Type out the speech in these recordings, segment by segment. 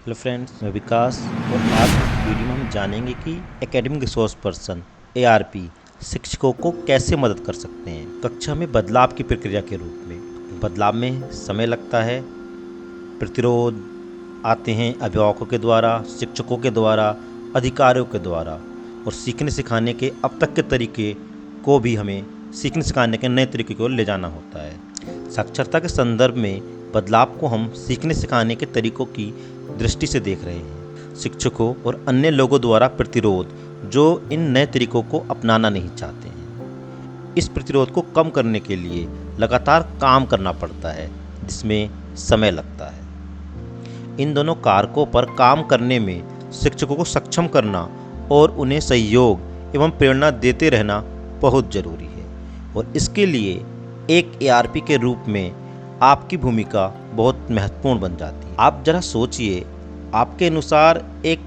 Hello friends, मैं विकास और आज इस वीडियो में हम जानेंगे कि एकेडमिक रिसोर्स पर्सन एआरपी शिक्षकों को कैसे मदद कर सकते हैं कक्षा में बदलाव की प्रक्रिया के रूप में। बदलाव में समय लगता है, प्रतिरोध आते हैं अभिभावकों के द्वारा, शिक्षकों के द्वारा, अधिकारियों के द्वारा, और सीखने सिखाने के अब तक के तरीके को भी हमें सीखने सिखाने के नए तरीके की ओर ले जाना होता है। साक्षरता के संदर्भ में बदलाव को हम सीखने सिखाने के तरीकों की दृष्टि से देख रहे हैं। शिक्षकों और अन्य लोगों द्वारा प्रतिरोध जो इन नए तरीकों को अपनाना नहीं चाहते हैं, इस प्रतिरोध को कम करने के लिए लगातार काम करना पड़ता है, जिसमें समय लगता है। इन दोनों कारकों पर काम करने में शिक्षकों को सक्षम करना और उन्हें सहयोग एवं प्रेरणा देते रहना बहुत जरूरी है, और इसके लिए एक एआरपी के रूप में आपकी भूमिका बहुत महत्वपूर्ण बन जाती है। आप जरा सोचिए, आपके अनुसार एक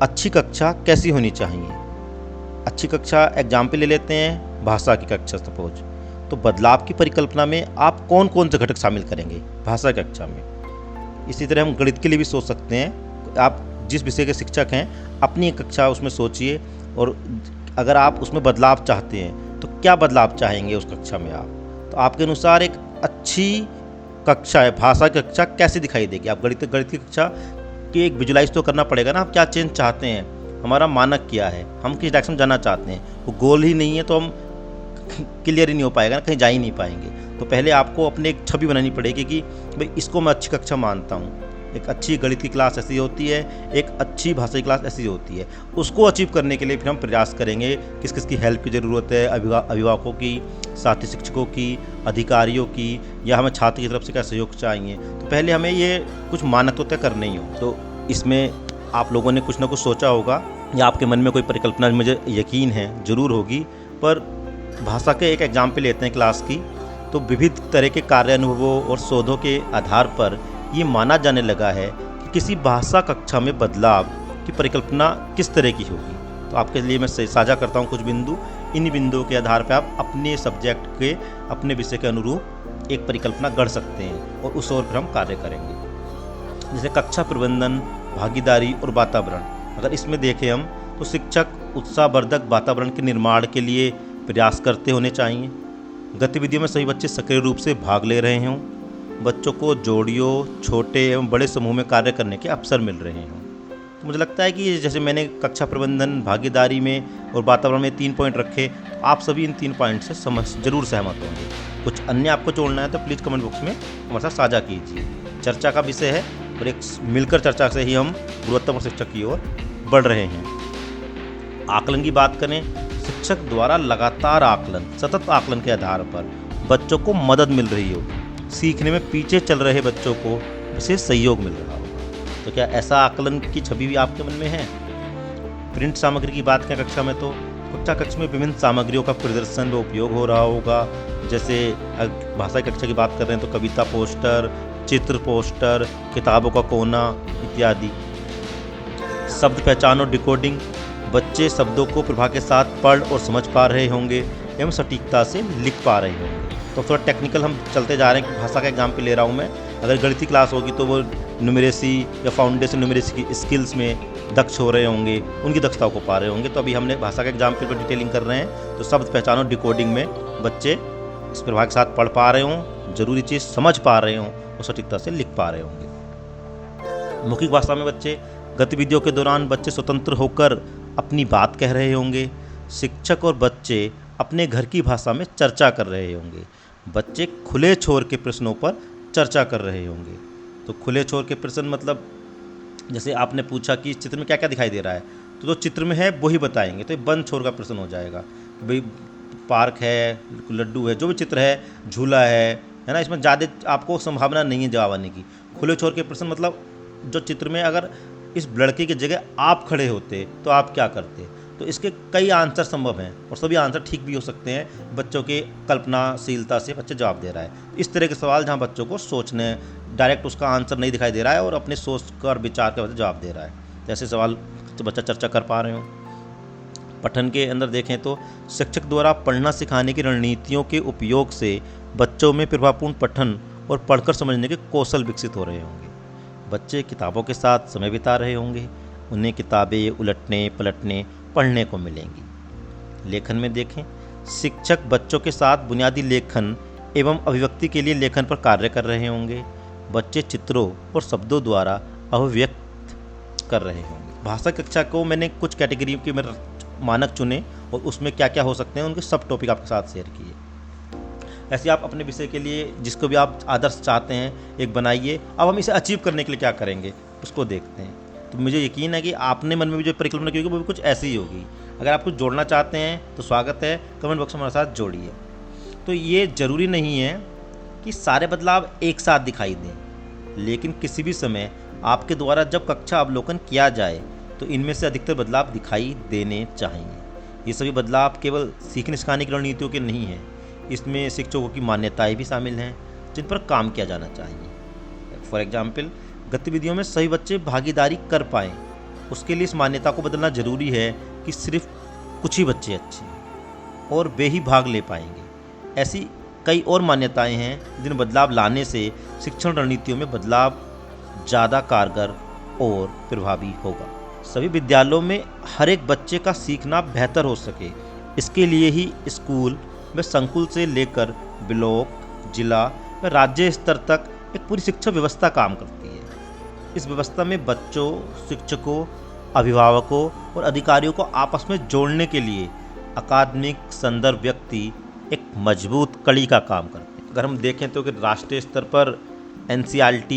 अच्छी कक्षा कैसी होनी चाहिए। अच्छी कक्षा एग्जाम्पल ले लेते हैं, भाषा की कक्षा सपोज। तो बदलाव की परिकल्पना में आप कौन कौन से घटक शामिल करेंगे भाषा की कक्षा में। इसी तरह हम गणित के लिए भी सोच सकते हैं। आप जिस विषय के शिक्षक हैं, अपनी एक कक्षा उसमें सोचिए, और अगर आप उसमें बदलाव चाहते हैं तो क्या बदलाव चाहेंगे उस कक्षा में आप। तो आपके अनुसार एक अच्छी कक्षा है, भाषा की कक्षा कैसे दिखाई देगी। आप गणित की कक्षा की एक विजुलाइज तो करना पड़ेगा ना, आप क्या चेंज चाहते हैं, हमारा मानक क्या है, हम किस डायरेक्शन जाना चाहते हैं। वो गोल ही नहीं है तो हम क्लियर ही नहीं हो पाएगा ना, कहीं जा ही नहीं पाएंगे। तो पहले आपको अपने एक छवि बनानी पड़ेगी कि भाई इसको मैं अच्छी कक्षा मानता हूँ। एक अच्छी गणित की क्लास ऐसी होती है, एक अच्छी भाषा की क्लास ऐसी होती है। उसको अचीव करने के लिए फिर हम प्रयास करेंगे किस किस की हेल्प की ज़रूरत है, अभिभावकों की, साथी शिक्षकों की, अधिकारियों की, या हमें छात्र की तरफ से क्या सहयोग चाहिए। तो पहले हमें ये कुछ मानक तो तय करने ही हो। तो इसमें आप लोगों ने कुछ ना कुछ सोचा होगा, या आपके मन में कोई परिकल्पना, मुझे यकीन है ज़रूर होगी। पर भाषा के एक एग्जाम्पल लेते हैं क्लास की। तो विविध तरह के कार्यानुभवों और शोधों के आधार पर ये माना जाने लगा है कि किसी भाषा कक्षा में बदलाव की परिकल्पना किस तरह की होगी। तो आपके लिए मैं साझा करता हूँ कुछ बिंदु। इन बिंदुओं के आधार पर आप अपने सब्जेक्ट के, अपने विषय के अनुरूप एक परिकल्पना गढ़ सकते हैं, और उस ओर फिर हम कार्य करेंगे। जैसे कक्षा प्रबंधन, भागीदारी और वातावरण। अगर इसमें देखें हम, तो शिक्षक उत्साहवर्धक वातावरण के निर्माण के लिए प्रयास करते होने चाहिए। गतिविधियों में सभी बच्चे सक्रिय रूप से भाग ले रहे हों। बच्चों को जोड़ियों, छोटे एवं बड़े समूह में कार्य करने के अवसर मिल रहे हों। तो मुझे लगता है कि जैसे मैंने कक्षा प्रबंधन, भागीदारी में और वातावरण में 3 पॉइंट रखे, तो आप सभी इन 3 पॉइंट से जरूर सहमत होंगे। कुछ अन्य आपको जोड़ना है तो प्लीज़ कमेंट बॉक्स में हमारे साथ साझा कीजिए। चर्चा का विषय है, और एक मिलकर चर्चा से ही हम गुणवत्तापूर्ण शिक्षा की ओर बढ़ रहे हैं। आकलन की बात करें, शिक्षक द्वारा लगातार आकलन, सतत आकलन के आधार पर बच्चों को मदद मिल रही होगी। सीखने में पीछे चल रहे बच्चों को विशेष सहयोग मिल रहा होगा। तो क्या ऐसा आकलन की छवि भी आपके मन में है। प्रिंट सामग्री की बात करें कक्षा में, तो कक्षा में विभिन्न सामग्रियों का प्रदर्शन व उपयोग हो रहा होगा। जैसे भाषा की कक्षा की बात कर रहे हैं तो कविता पोस्टर, चित्र पोस्टर, किताबों का कोना इत्यादि। शब्द पहचान और डिकोडिंग, बच्चे शब्दों को प्रभाव के साथ पढ़ और समझ पा रहे होंगे एवं सटीकता से लिख पा रहे होंगे। तो थोड़ा टेक्निकल हम चलते जा रहे हैं कि भाषा का एग्जाम्पल ले रहा हूँ मैं। अगर गणित की क्लास होगी तो वो न्यूमेरेसी या फाउंडेशन न्यूमेरेसी की स्किल्स में दक्ष हो रहे होंगे, उनकी दक्षताओं को पा रहे होंगे। तो अभी हमने भाषा के एग्जाम्पल पर डिटेलिंग कर रहे हैं। तो शब्द पहचान और डिकोडिंग में बच्चे इस प्रभाव के साथ पढ़ पा रहे हों, जरूरी चीज़ समझ पा रहे हों और सटीकता से लिख पा रहे होंगे। मौखिक भाषा में बच्चे गतिविधियों के दौरान बच्चे स्वतंत्र होकर अपनी बात कह रहे होंगे। शिक्षक और बच्चे अपने घर की भाषा में चर्चा कर रहे होंगे। बच्चे खुले छोर के प्रश्नों पर चर्चा कर रहे होंगे। तो खुले छोर के प्रश्न मतलब जैसे आपने पूछा कि इस चित्र में क्या क्या दिखाई दे रहा है, तो जो चित्र में है वही बताएंगे। तो ये बंद छोर का प्रश्न हो जाएगा। भाई पार्क है, लड्डू है, जो भी चित्र है, झूला है ना, इसमें ज़्यादा आपको संभावना नहीं है जवाब आने की। खुले छोर के प्रश्न मतलब जो चित्र में अगर इस लड़के की जगह आप खड़े होते तो आप क्या करते। तो इसके कई आंसर संभव हैं और सभी आंसर ठीक भी हो सकते हैं। बच्चों के कल्पनाशीलता से बच्चे जवाब दे रहा है। इस तरह के सवाल जहां बच्चों को सोचने, डायरेक्ट उसका आंसर नहीं दिखाई दे रहा है और अपने सोच कर विचार के वजह जवाब दे रहा है, ऐसे सवाल तो बच्चा चर्चा कर पा रहे हो। पठन के अंदर देखें तो शिक्षक द्वारा पढ़ना सिखाने की रणनीतियों के उपयोग से बच्चों में प्रभावपूर्ण पठन और पढ़कर समझने के कौशल विकसित हो रहे होंगे। बच्चे किताबों के साथ समय बिता रहे होंगे, उन्हें किताबें उलटने पलटने पढ़ने को मिलेंगी। लेखन में देखें, शिक्षक बच्चों के साथ बुनियादी लेखन एवं अभिव्यक्ति के लिए लेखन पर कार्य कर रहे होंगे। बच्चे चित्रों और शब्दों द्वारा अभिव्यक्त कर रहे होंगे। भाषा कक्षा को मैंने कुछ कैटेगरी के मेरे मानक चुने और उसमें क्या क्या हो सकते हैं उनके सब टॉपिक आपके साथ शेयर किए। ऐसे आप अपने विषय के लिए जिसको भी आप आदर्श चाहते हैं एक बनाइए। अब हम इसे अचीव करने के लिए क्या करेंगे उसको देखते हैं। तो मुझे यकीन है कि आपने मन में भी जो परिकल्पना की होगी वो भी कुछ ऐसी ही होगी। अगर आप कुछ जोड़ना चाहते हैं तो स्वागत है, कमेंट बॉक्स में हमारे साथ जोड़िए। तो ये ज़रूरी नहीं है कि सारे बदलाव एक साथ दिखाई दें, लेकिन किसी भी समय आपके द्वारा जब कक्षा अवलोकन किया जाए तो इनमें से अधिकतर बदलाव दिखाई देने चाहिए। ये सभी बदलाव केवल सीखने सिखाने की रणनीतियों के नहीं हैं, इसमें शिक्षकों की मान्यताएं भी शामिल हैं जिन पर काम किया जाना चाहिए। फॉर एग्जाम्पल, गतिविधियों में सभी बच्चे भागीदारी कर पाएँ, उसके लिए इस मान्यता को बदलना ज़रूरी है कि सिर्फ कुछ ही बच्चे अच्छे और वे ही भाग ले पाएंगे। ऐसी कई और मान्यताएं हैं जिन बदलाव लाने से शिक्षण रणनीतियों में बदलाव ज़्यादा कारगर और प्रभावी होगा। सभी विद्यालयों में हर एक बच्चे का सीखना बेहतर हो सके, इसके लिए ही स्कूल में संकुल से लेकर ब्लॉक, जिला व राज्य स्तर तक एक पूरी शिक्षा व्यवस्था काम करती है। इस व्यवस्था में बच्चों, शिक्षकों, अभिभावकों और अधिकारियों को आपस में जोड़ने के लिए अकादमिक संदर्भ व्यक्ति एक मजबूत कड़ी का काम करते हैं। अगर हम देखें तो कि राष्ट्रीय स्तर पर NCERT,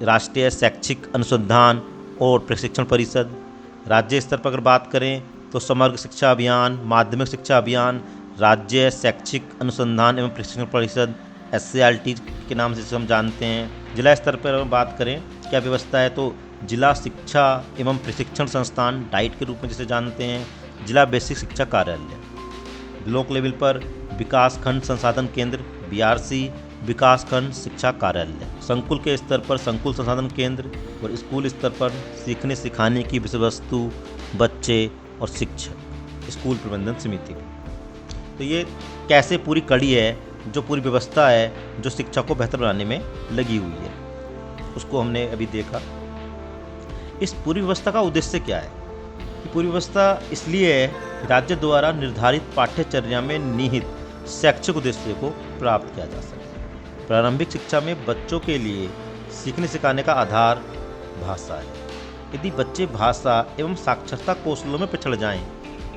राष्ट्रीय शैक्षिक अनुसंधान और प्रशिक्षण परिषद, राज्य स्तर पर अगर बात करें तो समग्र शिक्षा अभियान, माध्यमिक शिक्षा अभियान, राज्य शैक्षिक अनुसंधान एवं प्रशिक्षण परिषद SCERT के नाम से हम जानते हैं। जिला स्तर पर अगर बात करें क्या व्यवस्था है तो जिला शिक्षा एवं प्रशिक्षण संस्थान डाइट के रूप में जिसे जानते हैं, जिला बेसिक शिक्षा कार्यालय। ब्लॉक लेवल पर विकास खंड संसाधन केंद्र BRC, विकास खंड शिक्षा कार्यालय। संकुल के स्तर पर संकुल संसाधन केंद्र और स्कूल स्तर पर सीखने सिखाने की विषय वस्तु, बच्चे और शिक्षक, स्कूल प्रबंधन समिति। तो ये कैसे पूरी कड़ी है, जो पूरी व्यवस्था है जो शिक्षा को बेहतर बनाने में लगी हुई है, उसको हमने अभी देखा। इस पूरी व्यवस्था का उद्देश्य क्या है? कि पूरी व्यवस्था इसलिए है राज्य द्वारा निर्धारित पाठ्यचर्या में निहित शैक्षिक उद्देश्य को प्राप्त किया जा सके। प्रारंभिक शिक्षा में बच्चों के लिए सीखने सिखाने का आधार भाषा है। यदि बच्चे भाषा एवं साक्षरता कौशलों में पिछड़ जाएं,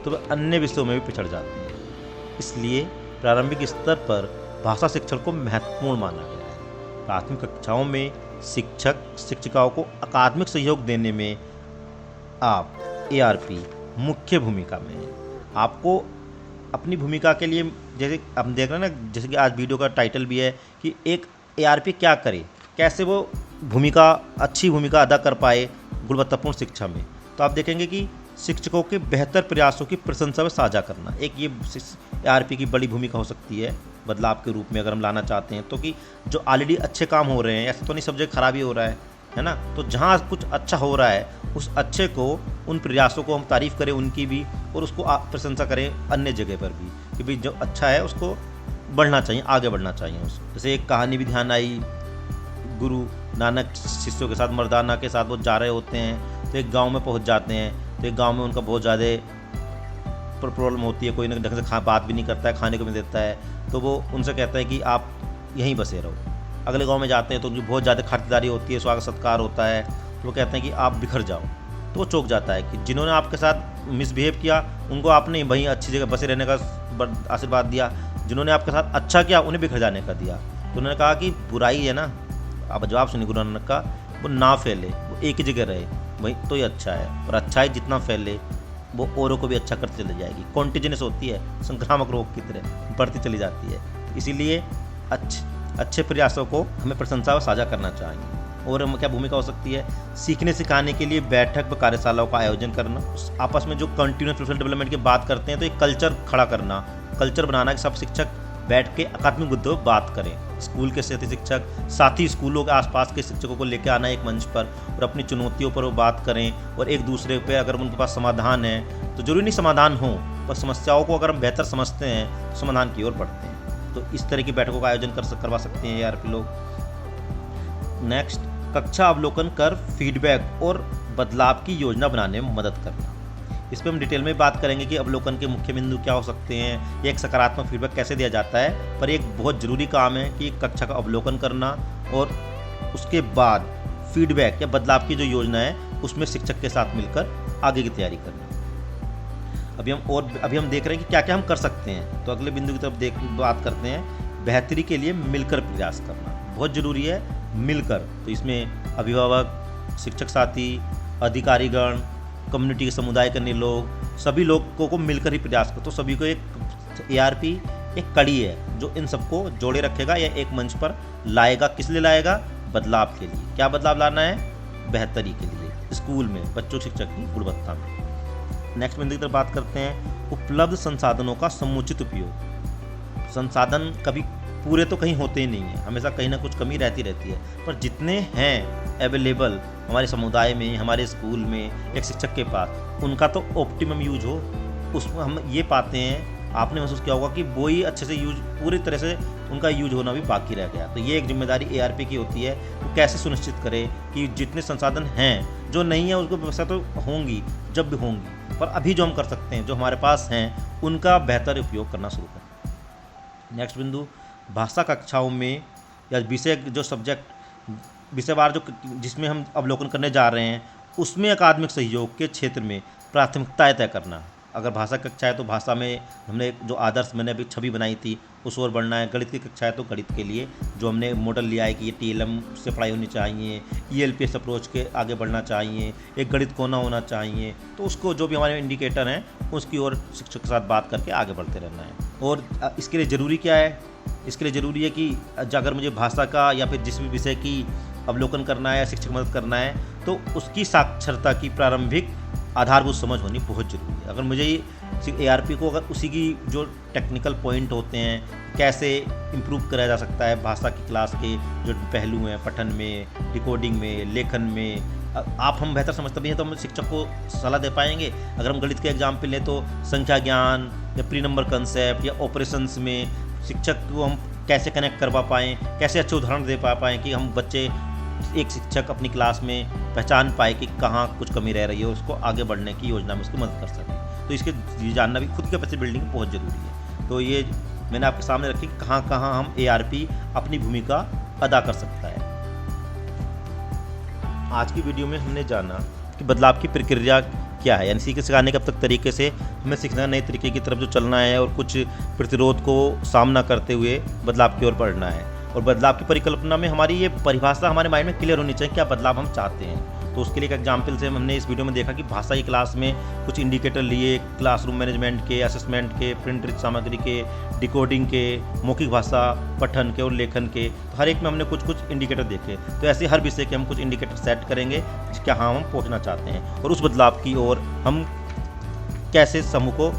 तो वे अन्य विषयों में भी पिछड़ जाते हैं। इसलिए प्रारंभिक स्तर पर भाषा शिक्षण को महत्वपूर्ण माना गया है। प्राथमिक कक्षाओं में शिक्षक शिक्षिकाओं को अकादमिक सहयोग देने में आप ARP मुख्य भूमिका में है। आपको अपनी भूमिका के लिए, जैसे हम देख रहे हैं ना, जैसे कि आज वीडियो का टाइटल भी है कि एक ARP क्या करे, कैसे वो अच्छी भूमिका अदा कर पाए गुणवत्तापूर्ण शिक्षा में। तो आप देखेंगे कि शिक्षकों के बेहतर प्रयासों की प्रशंसा व साझा करना एक ये ARP की बड़ी भूमिका हो सकती है बदलाव के रूप में अगर हम लाना चाहते हैं। तो कि जो ऑलरेडी अच्छे काम हो रहे हैं, ऐसा तो नहीं सब जगह खराब ही हो रहा है ना, तो जहाँ कुछ अच्छा हो रहा है उस अच्छे को, उन प्रयासों को हम तारीफ़ करें उनकी भी, और उसको प्रशंसा करें अन्य जगह पर भी कि भाई जो अच्छा है उसको बढ़ना चाहिए, आगे बढ़ना चाहिए उसको। जैसे एक कहानी भी ध्यान आई, गुरु नानक शिष्यों के साथ मर्दाना के साथ वो जा रहे होते हैं, तो एक गांव में पहुंच जाते हैं। तो एक गांव में उनका बहुत ज़्यादा प्रॉब्लम होती है, कोई ना ढंग से बात भी नहीं करता है, खाने को भी देता है। तो वो उनसे कहता है कि आप यहीं बसे रहो। अगले गांव में जाते हैं तो उनकी बहुत ज़्यादा खातिरदारी होती है, स्वागत सत्कार होता है। तो वो कहते हैं कि आप बिखर जाओ। तो वो चौंक जाता है कि जिन्होंने आपके साथ मिसबिहेव किया उनको आपने वहीं अच्छी जगह बसे रहने का आशीर्वाद दिया, जिन्होंने आपके साथ अच्छा किया उन्हें बिखर जाने का दिया। तो उन्होंने कहा कि बुराई है ना, आप जवाब सुनिए गुरु नानक का, वो ना फैले, वो एक ही जगह रहे, वही तो ही अच्छा है। और अच्छाई जितना फैले वो औरों को भी अच्छा करती चली जाएगी। कॉन्टिजेनस होती है, संक्रामक रोग की तरह बढ़ती चली जाती है। इसीलिए अच्छे प्रयासों को हमें प्रशंसा व साझा करना चाहिए। और क्या भूमिका हो सकती है? सीखने सिखाने के लिए बैठक व कार्यशालाओं का आयोजन करना, आपस में जो कंटिन्यूस प्रोफेशनल डेवलपमेंट की बात करते हैं तो एक कल्चर खड़ा करना, कल्चर बनाना कि सब शिक्षक बैठ के अकादमिक मुद्दों पर बात करें। स्कूल के साथी शिक्षक साथी स्कूलों के आसपास के शिक्षकों को लेकर आना एक मंच पर और अपनी चुनौतियों पर वो बात करें और एक दूसरे पे अगर उनके पास समाधान है तो जरूरी नहीं समाधान हो, पर समस्याओं को अगर हम बेहतर समझते हैं तो समाधान की ओर बढ़ते हैं। तो इस तरह की बैठकों का आयोजन करवा सकते हैं ARP लोग। नेक्स्ट, कक्षा अवलोकन कर फीडबैक और बदलाव की योजना बनाने में मदद करना। इस पर हम डिटेल में बात करेंगे कि अवलोकन के मुख्य बिंदु क्या हो सकते हैं, एक सकारात्मक फीडबैक कैसे दिया जाता है, पर एक बहुत ज़रूरी काम है कि कक्षा का अवलोकन करना और उसके बाद फीडबैक या बदलाव की जो योजना है उसमें शिक्षक के साथ मिलकर आगे की तैयारी करना। अभी हम देख रहे हैं कि क्या क्या हम कर सकते हैं। तो अगले बिंदु की तरफ बात करते हैं, बेहतरी के लिए मिलकर प्रयास करना बहुत ज़रूरी है। मिलकर, तो इसमें अभिभावक, शिक्षक साथी, अधिकारीगण, कम्युनिटी के समुदाय के लोग, सभी लोगों को मिलकर ही प्रयास करो। तो सभी को एक ARP एक कड़ी है जो इन सबको जोड़े रखेगा या एक मंच पर लाएगा। किस लिए लाएगा? बदलाव के लिए। क्या बदलाव लाना है? बेहतरी के लिए, स्कूल में बच्चों शिक्षक की गुणवत्ता में। नेक्स्ट बिंदु की तरफ बात करते हैं, उपलब्ध संसाधनों का समुचित उपयोग। संसाधन कभी पूरे तो कहीं होते ही नहीं हैं, हमेशा कहीं ना कुछ कमी रहती है, पर जितने हैं अवेलेबल हमारे समुदाय में, हमारे स्कूल में, एक शिक्षक के पास, उनका तो ऑप्टिमम यूज हो। उसमें हम ये पाते हैं, आपने महसूस किया होगा कि वो ही अच्छे से यूज, पूरी तरह से उनका यूज होना भी बाकी रह गया। तो ये एक जिम्मेदारी ARP की होती है, वो कैसे सुनिश्चित करे कि जितने संसाधन हैं, जो नहीं है उसको व्यवस्था तो होंगी जब भी होंगी, पर अभी जो हम कर सकते हैं, जो हमारे पास हैं, उनका बेहतर उपयोग करना शुरू करें। नेक्स्ट बिंदु, भाषा कक्षाओं में या विषय जो सब्जेक्ट विषयवार जो जिसमें हम अवलोकन करने जा रहे हैं, उसमें अकादमिक सहयोग के क्षेत्र में प्राथमिकताएं तय करना। अगर भाषा कक्षा है तो भाषा में हमने जो आदर्श, मैंने अभी छवि बनाई थी, उस ओर बढ़ना है। गणित की कक्षा है तो गणित के लिए जो हमने मॉडल लिया है कि ये TLM से पढ़ाई होनी चाहिए, ELPS अप्रोच के आगे बढ़ना चाहिए, एक गणित कोना होना चाहिए। तो उसको जो भी हमारे इंडिकेटर हैं उसकी ओर शिक्षक के साथ बात करके आगे बढ़ते रहना है। और इसके लिए ज़रूरी क्या है? इसके लिए ज़रूरी है कि अगर मुझे भाषा का या फिर जिस भी विषय की अवलोकन करना है या शिक्षक मदद करना है, तो उसकी साक्षरता की प्रारंभिक आधारभूत समझ होनी बहुत ज़रूरी है। अगर मुझे ARP को अगर उसी की जो टेक्निकल पॉइंट होते हैं, कैसे इम्प्रूव करा जा सकता है भाषा की क्लास के जो पहलू हैं, पठन में, डिकोडिंग में, लेखन में, आप हम बेहतर समझते भी हैं तो हम शिक्षक को सलाह दे पाएंगे। अगर हम गणित के एग्जाम्पल लें तो संख्या ज्ञान या प्री नंबर कंसेप्ट या ऑपरेशंस में शिक्षक को हम कैसे कनेक्ट करवा पाएँ, कैसे अच्छे उदाहरण दे पाएँ कि हम बच्चे, एक शिक्षक अपनी क्लास में पहचान पाए कि कहाँ कुछ कमी रह रही है, उसको आगे बढ़ने की योजना में उसकी मदद कर सके। तो इसके ये जानना भी खुद की कैपेसिटी बिल्डिंग बहुत ज़रूरी है। तो ये मैंने आपके सामने रखी कि कहाँ कहाँ हम ARP अपनी भूमिका अदा कर सकता है। आज की वीडियो में हमने जाना कि बदलाव की प्रक्रिया क्या है, यानी सीखे सिखाने के अब तक तरीके से हमें सीखना, नए तरीके की तरफ जो चलना है और कुछ प्रतिरोध को सामना करते हुए बदलाव की ओर बढ़ना है। और बदलाव की परिकल्पना में हमारी ये परिभाषा हमारे माइंड में क्लियर होनी चाहिए, क्या बदलाव हम चाहते हैं। तो उसके लिए एक एग्जाम्पल से हमने इस वीडियो में देखा कि भाषा की क्लास में कुछ इंडिकेटर लिए, क्लासरूम मैनेजमेंट के, असेसमेंट के, प्रिंट रिच सामग्री के, डिकोडिंग के, मौखिक भाषा पठन के और लेखन के। तो हर एक में हमने कुछ कुछ इंडिकेटर देखे। तो ऐसे हर विषय के हम कुछ इंडिकेटर सेट करेंगे कि हाँ हम पहुँचना चाहते हैं, और उस बदलाव की ओर हम कैसे समूह को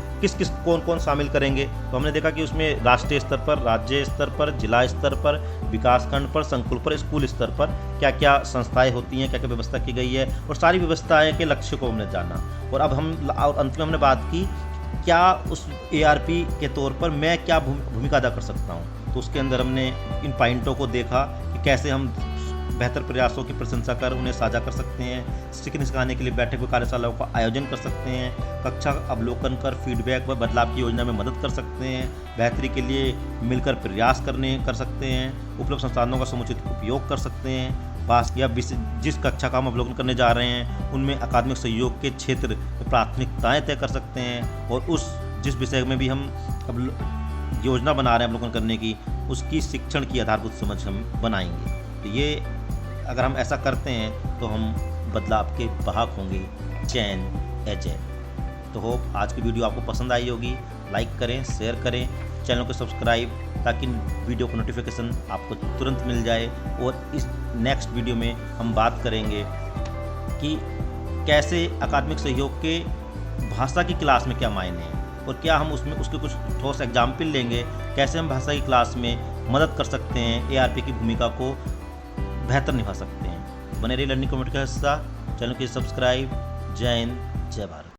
कौन कौन शामिल करेंगे। तो हमने देखा कि उसमें राष्ट्रीय स्तर पर, राज्य स्तर पर, जिला स्तर पर, विकासखंड पर, संकुल पर, स्कूल स्तर पर क्या क्या संस्थाएं होती हैं, क्या क्या व्यवस्था की गई है, और सारी व्यवस्थाएं के लक्ष्य को हमने जाना। और अब और अंत में हमने बात की क्या उस ARP के तौर पर मैं क्या भूमिका अदा कर सकता हूँ। तो उसके अंदर हमने इन पॉइंटों को देखा कि कैसे हम बेहतर प्रयासों की प्रशंसा कर उन्हें साझा कर सकते हैं, सीखने सिखाने के लिए बैठक व कार्यशालाओं का आयोजन कर सकते हैं, कक्षा अवलोकन कर फीडबैक व बदलाव की योजना में मदद कर सकते हैं, बेहतरी के लिए मिलकर प्रयास कर सकते हैं, उपलब्ध संसाधनों का समुचित उपयोग कर सकते हैं, पास या जिस कक्षा का हम अवलोकन करने जा रहे हैं उनमें अकादमिक सहयोग के क्षेत्र में प्राथमिकताएँ तय कर सकते हैं, और जिस विषय में भी हम अब योजना बना रहे हैं अवलोकन करने की, उसकी शिक्षण की आधारभूत समझ हम बनाएंगे। तो ये अगर हम ऐसा करते हैं तो हम बदलाव के वाहक होंगे, चैन अजय। तो होप आज की वीडियो आपको पसंद आई होगी। लाइक करें, शेयर करें, चैनल को सब्सक्राइब, ताकि वीडियो को नोटिफिकेशन आपको तुरंत मिल जाए। और इस नेक्स्ट वीडियो में हम बात करेंगे कि कैसे अकादमिक सहयोग के भाषा की क्लास में क्या मायने हैं, और क्या हम उसके कुछ ठोस एग्जाम्पल लेंगे, कैसे हम भाषा की क्लास में मदद कर सकते हैं, ARP की भूमिका को बेहतर निभा सकते हैं। बने रहिए लर्निंग कम्युनिटी का हिस्सा, चैनल की सब्सक्राइब। जय हिंद, जय भारत।